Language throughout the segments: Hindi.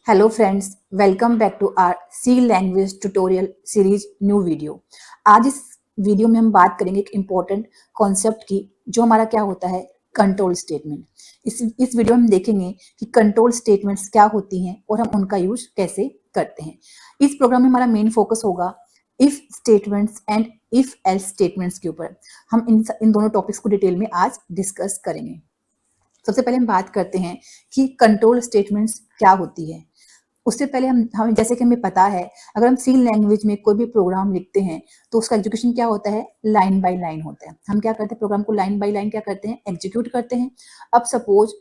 Hello friends, welcome back to our C language tutorial series new video. आज इस वीडियो में हम बात करेंगे एक इम्पॉर्टेंट कॉन्सेप्ट की, जो हमारा क्या होता है, कंट्रोल स्टेटमेंट। इस वीडियो में हम देखेंगे कि कंट्रोल स्टेटमेंट्स क्या होती हैं और हम उनका यूज कैसे करते हैं। इस प्रोग्राम में हमारा मेन फोकस होगा if statements and if else statements के ऊपर। हम इन दोनों टॉपिक्स को डिटेल में आज डिस्कस करेंगे। सबसे पहले हम बात करते हैं कि कंट्रोल स्टेटमेंट्स क्या होती है। उससे पहले हमें जैसे कि हमें पता है, अगर हम सी लैंग्वेज में कोई भी प्रोग्राम लिखते हैं तो उसका एग्जीक्यूशन क्या होता है, लाइन बाय लाइन होता है। हम क्या करते हैं, प्रोग्राम को लाइन बाय लाइन क्या करते हैं, एग्जीक्यूट करते हैं। अब सपोज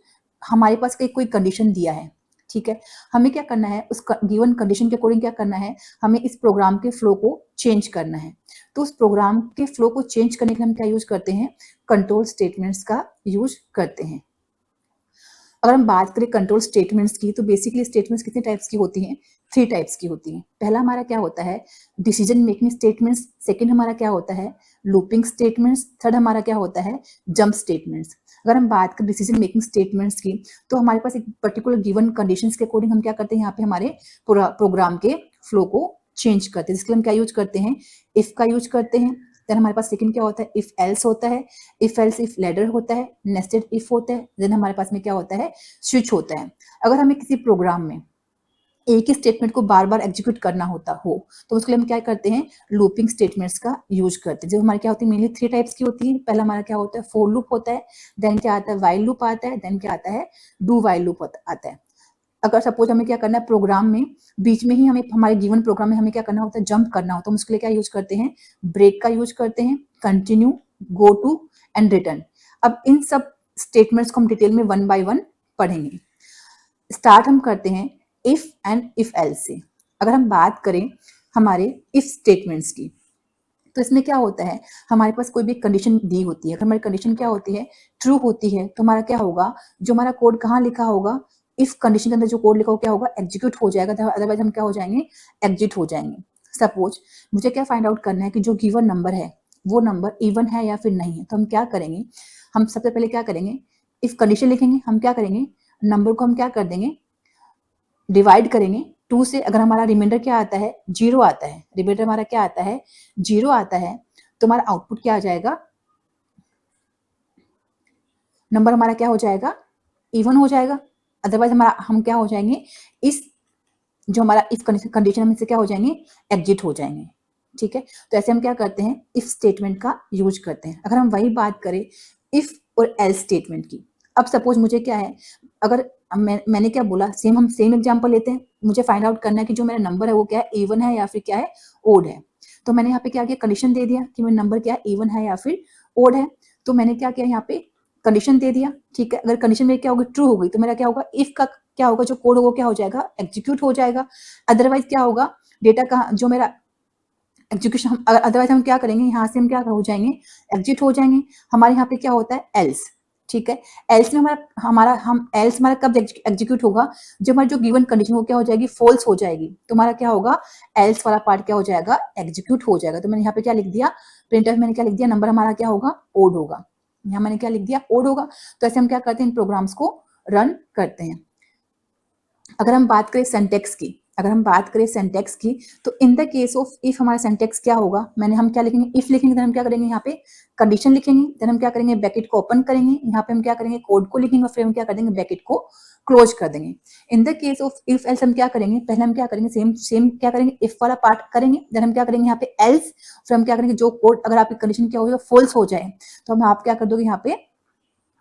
हमारे पास कोई कंडीशन दिया है, ठीक है, हमें क्या करना है, उस गिवन कंडीशन के अकॉर्डिंग क्या करना है, हमें इस प्रोग्राम के फ्लो को चेंज करना है। तो उस प्रोग्राम के फ्लो को चेंज करने के लिए हम क्या यूज करते हैं, कंट्रोल स्टेटमेंट्स का यूज करते हैं। अगर हम बात करें कंट्रोल स्टेटमेंट्स की, तो बेसिकली स्टेटमेंट्स कितने टाइप्स की होती हैं, 3 टाइप्स की होती हैं। पहला हमारा क्या होता है, डिसीजन मेकिंग स्टेटमेंट्स। सेकंड हमारा क्या होता है, लूपिंग स्टेटमेंट्स। थर्ड हमारा क्या होता है, जंप स्टेटमेंट्स। अगर हम बात करें डिसीजन मेकिंग स्टेटमेंट्स की, तो हमारे पास एक पर्टिकुलर गिवन कंडीशंस के अकॉर्डिंग हम क्या करते हैं, यहाँ पे हमारे प्रोग्राम के फ्लो को चेंज करते हैं। जिसके लिए हम क्या यूज करते हैं, इफ का यूज करते हैं। देन हमारे पास सेकंड क्या होता है, इफ एल्स होता है। इफ एल्स इफ लैडर होता है, नेस्टेड इफ होता है। देन हमारे पास में क्या होता है, स्विच होता है। अगर हमें किसी प्रोग्राम में एक ही स्टेटमेंट को बार बार एग्जीक्यूट करना होता हो, तो उसके लिए हम क्या करते हैं, लूपिंग स्टेटमेंट्स का यूज करते हैं। जो हमारे क्या होती है, मेनली 3 टाइप्स की होती है। पहला हमारा क्या होता है, फोर लूप होता है। देन क्या आता है, वाइल लूप आता है। देन क्या आता है, डू वाइल लूप आता है। अगर सपोज हमें क्या करना है, प्रोग्राम में बीच में ही हमें हमारे गिवन प्रोग्राम में हमें क्या करना होता है, जंप करना होता है, तो उसके लिए क्या यूज करते हैं, ब्रेक का यूज करते हैं, continue, go to and return. अब इन सब स्टेटमेंट्स को हम डिटेल में 1 बाय 1 पढ़ेंगे। स्टार्ट हम करते हैं इफ एंड इफ एल्स से। अगर हम बात करें हमारे इफ स्टेटमेंट्स की, तो इसमें क्या होता है, हमारे पास कोई भी कंडीशन दी होती है। अगर हमारी कंडीशन क्या होती है, ट्रू होती है, तो हमारा क्या होगा, जो हमारा कोड कहाँ लिखा होगा, इफ कंडीशन के अंदर जो कोड लिखा हो क्या होगा, एग्जीक्यूट हो जाएगा। अदरवाइज हम क्या हो जाएंगे, एग्जिट हो जाएंगे। सपोज मुझे क्या फाइंड आउट करना है कि जो गिवन नंबर है वो नंबर इवन है या फिर नहीं है। तो हम क्या करेंगे, हम सबसे पहले क्या करेंगे, इफ कंडीशन लिखेंगे। हम क्या करेंगे, नंबर को हम क्या कर देंगे, डिवाइड करेंगे 2 से। अगर हमारा रिमाइंडर क्या आता है, 0 आता है, रिमाइंडर हमारा क्या आता है, 0 आता है, तो हमारा आउटपुट क्या आ जाएगा, नंबर हमारा क्या हो जाएगा, इवन हो जाएगा। अदरवाइज हमारा हम क्या हो जाएंगे, इस जो हमारा इफ कंडीशन में से क्या हो जाएंगे, एग्जिट हो जाएंगे। ठीक है, तो ऐसे हम क्या करते हैं, इफ स्टेटमेंट का यूज करते हैं। अगर हम वही बात करें इफ और एल्स स्टेटमेंट की, अब सपोज मुझे क्या है, अगर मैंने क्या बोला, हम सेम एग्जांपल लेते हैं। मुझे फाइंड आउट करना है कि जो मेरा नंबर है वो क्या है, इवन है या फिर क्या है, ओड है। तो मैंने यहाँ पे क्या किया, कंडीशन दे दिया कि मेरा नंबर क्या है, इवन है या फिर ओड है। तो मैंने क्या किया, यहाँ पे कंडीशन दे दिया। ठीक है, अगर कंडीशन मेरी क्या होगी, ट्रू हो गई, तो मेरा क्या होगा, इफ का क्या होगा, जो कोड होगा क्या हो जाएगा, एग्जीक्यूट हो जाएगा। अदरवाइज क्या होगा, डेटा का जो मेरा एग्जीक्यूशन, अदरवाइज हम क्या करेंगे, यहाँ से हम क्या हो जाएंगे, एग्जिट हो जाएंगे। हमारे यहाँ पे क्या होता है, एल्स। ठीक है, एल्स में हम एल्स हमारा कब एग्जीक्यूट होगा, जब हमारी जो गिवन कंडीशन वो क्या हो जाएगी, फॉल्स हो जाएगी। तो हमारा क्या होगा, एल्स वाला पार्ट क्या हो जाएगा, एग्जीक्यूट हो जाएगा। तो मैंने यहाँ पे क्या लिख दिया, प्रिंटर मैंने क्या लिख दिया, नंबर हमारा क्या होगा, ओड होगा। यहाँ मैंने क्या लिख दिया, ओड होगा। तो ऐसे हम क्या करते हैं, इन प्रोग्राम्स को रन करते हैं। अगर हम बात करें सिंटैक्स की, तो in the case of if हमारा सिंटैक्स क्या होगा, हम क्या लिखेंगे, इफ लिखेंगे। देन हम क्या करेंगे, यहाँ पे कंडीशन लिखेंगे। देन हम क्या करेंगे, ब्रैकेट को ओपन करेंगे। यहाँ पे हम क्या करेंगे, कोड को लिखेंगे और फिर हम क्या कर देंगे, ब्रैकेट को क्लोज कर देंगे। In the case of if else हम क्या करेंगे, पहले हम क्या करेंगे, सेम क्या करेंगे, इफ वाला पार्ट करेंगे। देन हम क्या करेंगे, यहाँ पे एल्स, फिर हम क्या करेंगे, जो कोड अगर आपकी कंडीशन क्या होगी, फॉल्स हो जाए, तो हम आप क्या कर दोगे, यहाँ पे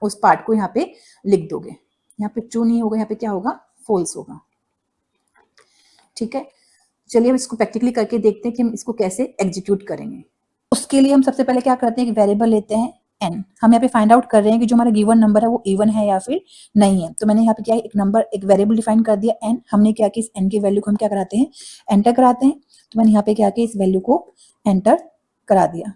उस पार्ट को यहाँ पे लिख दोगे। यहाँ पे ट्रू नहीं होगा, यहाँ पे क्या होगा, फॉल्स होगा। ठीक है, चलिए हम इसको प्रैक्टिकली करके देखते हैं कि हम इसको कैसे एग्जीक्यूट करेंगे। उसके लिए हम सबसे पहले क्या करते हैं, एक वेरिएबल लेते हैं n। हम यहाँ पे फाइंड आउट कर रहे हैं कि जो हमारा गिवन नंबर है वो इवन है या फिर नहीं है। तो मैंने यहाँ पे क्या है, एक वेरिएबल डिफाइन कर दिया n। हमने क्या किया, इस n की वैल्यू को हम क्या कराते हैं, एंटर कराते हैं। तो मैंने यहाँ पे क्या किया, इस वैल्यू को एंटर करा दिया।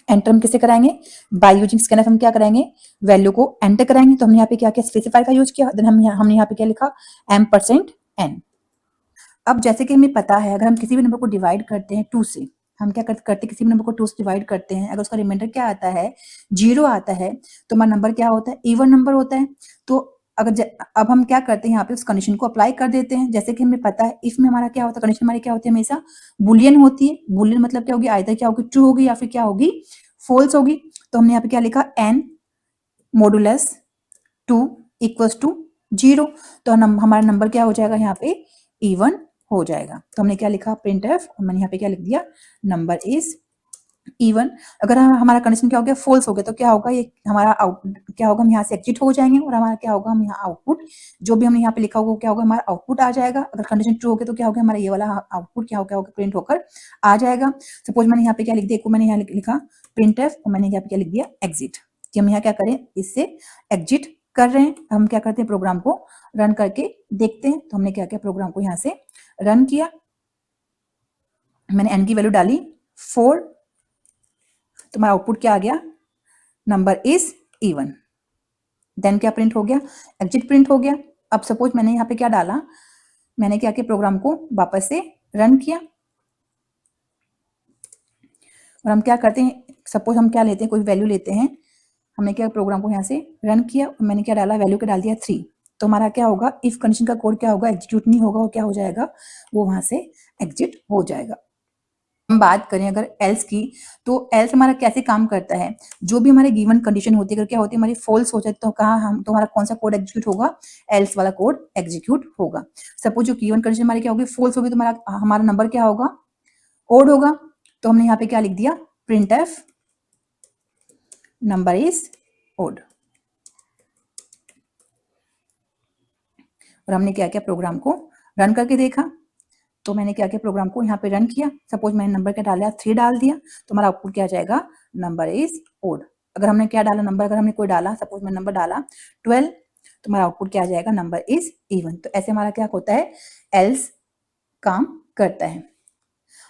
एंटर हम किसे कराएंगे, बाय यूजिंग स्कैनफ हम क्या कराएंगे, वैल्यू को एंटर कराएंगे। तो हमने यहाँ पे क्या किया, स्पेसिफाई का यूज किया। देन हमने यहाँ पे क्या लिखा, %n। अब जैसे कि हमें पता है, अगर हम किसी भी नंबर को डिवाइड करते हैं 2 से, हम क्या करते हैं, किसी भी नंबर को 2 से डिवाइड करते हैं, अगर उसका रिमाइंडर क्या आता है, 0 आता है, तो हमारा नंबर क्या होता है, इवन नंबर होता है। तो अब हम क्या करते हैं, यहाँ पे उस कंडीशन को अप्लाई कर देते हैं। जैसे कि हमें पता है इफ में हमारा क्या होता है, कंडीशन हमारी क्या होती है, हमेशा बुलियन होती है। बुलियन मतलब क्या होगी, आइदर क्या होगी, ट्रू होगी या फिर क्या होगी, फॉल्स होगी। तो हमने यहाँ पे क्या लिखा, n मॉडुलस 2 इक्वल्स टू 0। तो हमारा नंबर क्या हो जाएगा, यहाँ पे इवन हो जाएगा। तो हमने क्या लिखा, प्रिंट एफ, मैंने यहाँ पे क्या लिख दिया, नंबर इज इवन। अगर हमारा कंडीशन क्या हो गया, फॉल्स हो गया, तो क्या होगा, ये हमारा आउटपुट क्या होगा, हम यहाँ से एग्जिट हो जाएंगे और हमारा क्या होगा, हम यहाँ आउटपुट जो भी हमने यहाँ पे लिखा होगा क्या होगा, हमारा आउटपुट आ जाएगा। अगर कंडीशन ट्रू हो गया तो क्या होगा, हमारा ये वाला आउटपुट क्या होगा, प्रिंट होकर आ जाएगा। सपोज मैंने यहाँ पे क्या लिख दिया, मैंने यहाँ लिखा प्रिंट एफ और मैंने यहाँ पे क्या लिख दिया, एग्जिट, कि हम यहाँ क्या करें, इससे एग्जिट कर रहे हैं। हम क्या करते हैं, प्रोग्राम को रन करके देखते हैं। तो हमने क्या किया, प्रोग्राम को यहाँ से रन किया, मैंने n की वैल्यू डाली 4, तो हमारा आउटपुट क्या आ गया, नंबर इज इवन। देन क्या प्रिंट हो गया, एग्जिट प्रिंट हो गया। अब सपोज मैंने यहाँ पे क्या डाला, मैंने क्या किया, प्रोग्राम को वापस से रन किया और हम क्या करते हैं, सपोज हम क्या लेते हैं, कोई वैल्यू लेते हैं। हमने क्या, प्रोग्राम को यहाँ से रन किया और मैंने क्या डाला, वैल्यू का डाल दिया 3। तो हमारा क्या होगा, इफ कंडीशन का कोड क्या होगा, एग्जीक्यूट नहीं होगा और क्या हो जाएगा, वो वहां से एग्जिट हो जाएगा। हम बात करें अगर एल्स की, तो एल्स हमारा कैसे काम करता है, जो भी हमारे गिवन कंडीशन होती है, अगर क्या होती है, हमारी फॉल्स हो जाए तो कहाँ हम, तो हमारा कौन सा कोड एग्जीक्यूट होगा, एल्स वाला कोड एग्जीक्यूट होगा। सपोज जो गिवन कंडीशन हमारी क्या होगी, फॉल्स होगी, तो हमारा नंबर क्या होगा, ओड होगा। तो हमने यहाँ पे क्या लिख दिया, printf number is odd. और हमने क्या किया, प्रोग्राम को रन करके देखा। तो मैंने क्या किया, प्रोग्राम को यहाँ पे रन किया। सपोज मैंने नंबर क्या डाला, 3 डाल दिया, तो हमारा आउटपुट क्या आ जाएगा, नंबर इज ओड। अगर हमने क्या डाला, नंबर अगर हमने कोई डाला, सपोज मैंने नंबर डाला 12, तो हमारा आउटपुट क्या आ जाएगा, नंबर इज इवन। तो ऐसे हमारा क्या होता है, एल्स काम करता है।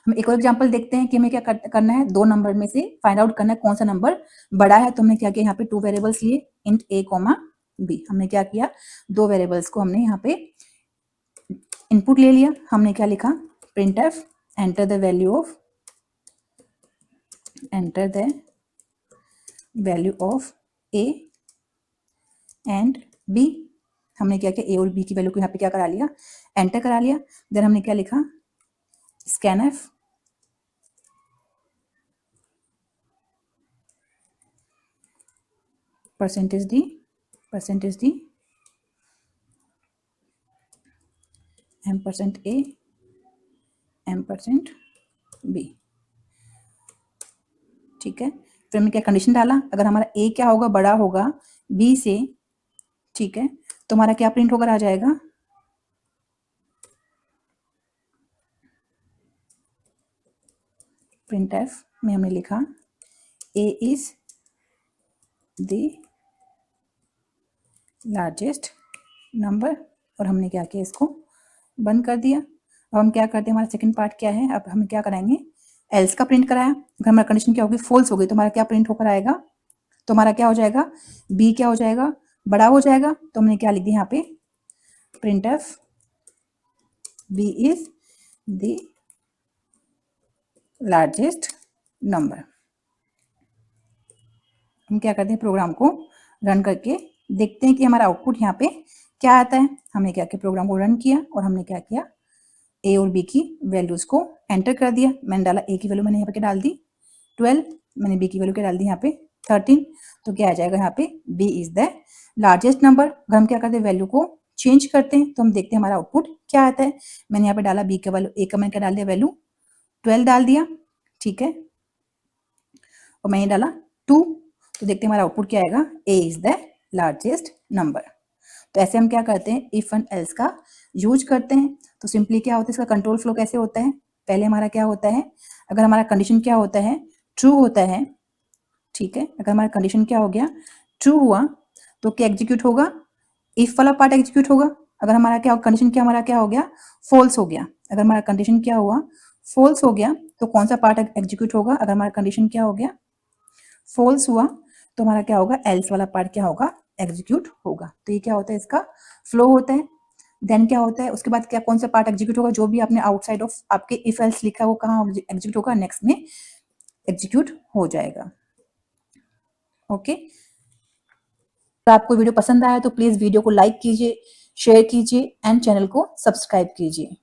हम एक और एग्जांपल देखते हैं कि हमें क्या करना है, 2 नंबर में से फाइंड आउट करना है कौन सा नंबर बड़ा है। तो हमने क्या किया, यहाँ पे 2 वेरिएबल्स लिए, इंट a, b। हमने क्या किया, 2 वेरिएबल्स को हमने यहाँ पे इनपुट ले लिया। हमने क्या लिखा, print F enter the value of a and b। हमने क्या किया, a और b की वैल्यू को यहाँ पे क्या करा लिया, एंटर करा लिया। देन हमने क्या लिखा, scanf %d %a %b। ठीक है, फिर हमने क्या कंडीशन डाला, अगर हमारा a क्या होगा, बड़ा होगा b से, ठीक है, तो हमारा क्या प्रिंट होकर आ जाएगा, प्रिंट एफ में हमने लिखा a is the largest number. और हमने क्या किया, इसको बंद कर दिया। अब हम क्या करते हैं, हमारा सेकंड पार्ट क्या है, अब हम क्या कराएंगे, एल्स का प्रिंट कराया। अगर हमारा कंडीशन क्या होगी, फॉल्स हो गई, तो हमारा क्या प्रिंट होकर आएगा, तो हमारा क्या हो जाएगा, बी क्या हो जाएगा, बड़ा हो जाएगा। तो हमने क्या लिख दिया यहाँ पे, printf b is the largest number. हम क्या करते हैं, प्रोग्राम को रन करके देखते हैं कि हमारा आउटपुट यहाँ पे क्या आता है। हमने क्या किया, प्रोग्राम को रन किया और हमने क्या किया, ए और बी की वैल्यूज को एंटर कर दिया। मैंने डाला ए की वैल्यू, मैंने यहाँ पे क्या डाल दी 12, मैंने बी की वैल्यू क्या डाल दी यहाँ पे 13। तो क्या आ जाएगा यहाँ पे, b is the largest number. अगर हम क्या करते हैं, वैल्यू को चेंज करते हैं तो हम देखते हैं हमारा आउटपुट क्या आता है। मैंने यहाँ पे डाला बी का वैल्यू, ए का मैंने क्या डाल दिया, वैल्यू 12 डाल दिया, ठीक है, और मैंने डाला 2। तो देखते हैं हमारा आउटपुट क्या आएगा, ए इज द लार्जेस्ट नंबर। तो ऐसे हम क्या करते हैं, इफ एंड एल्स का यूज करते हैं। तो सिंपली क्या होता है, इसका कंट्रोल फ्लो कैसे होता है, पहले हमारा क्या होता है, अगर हमारा कंडीशन क्या होता है, ट्रू होता है, ठीक है, अगर हमारा कंडीशन क्या हो गया, ट्रू हुआ, तो क्या एग्जीक्यूट होगा, इफ वाला पार्ट एग्जीक्यूट होगा। अगर हमारा क्या कंडीशन क्या हमारा क्या हो गया, फॉल्स हो गया। अगर हमारा कंडीशन क्या हुआ, फॉल्स हो गया, तो कौन सा पार्ट एग्जीक्यूट होगा, अगर हमारा कंडीशन क्या हो गया, फॉल्स हुआ, तो हमारा क्या होगा, एल्स वाला पार्ट क्या होगा, एग्जीक्यूट होगा। तो ये क्या होता है, इसका फ्लो होता है। देन क्या होता है, उसके बाद क्या कौन सा पार्ट एग्जीक्यूट होगा, जो भी आपने आउटसाइड ऑफ आपके इफ एल्स लिखा है वो कहाँ एग्जीक्यूट होगा, नेक्स्ट में एग्जीक्यूट हो जाएगा। ओके, अगर आपको वीडियो पसंद आया तो प्लीज वीडियो को लाइक कीजिए, शेयर कीजिए एंड चैनल को सब्सक्राइब कीजिए।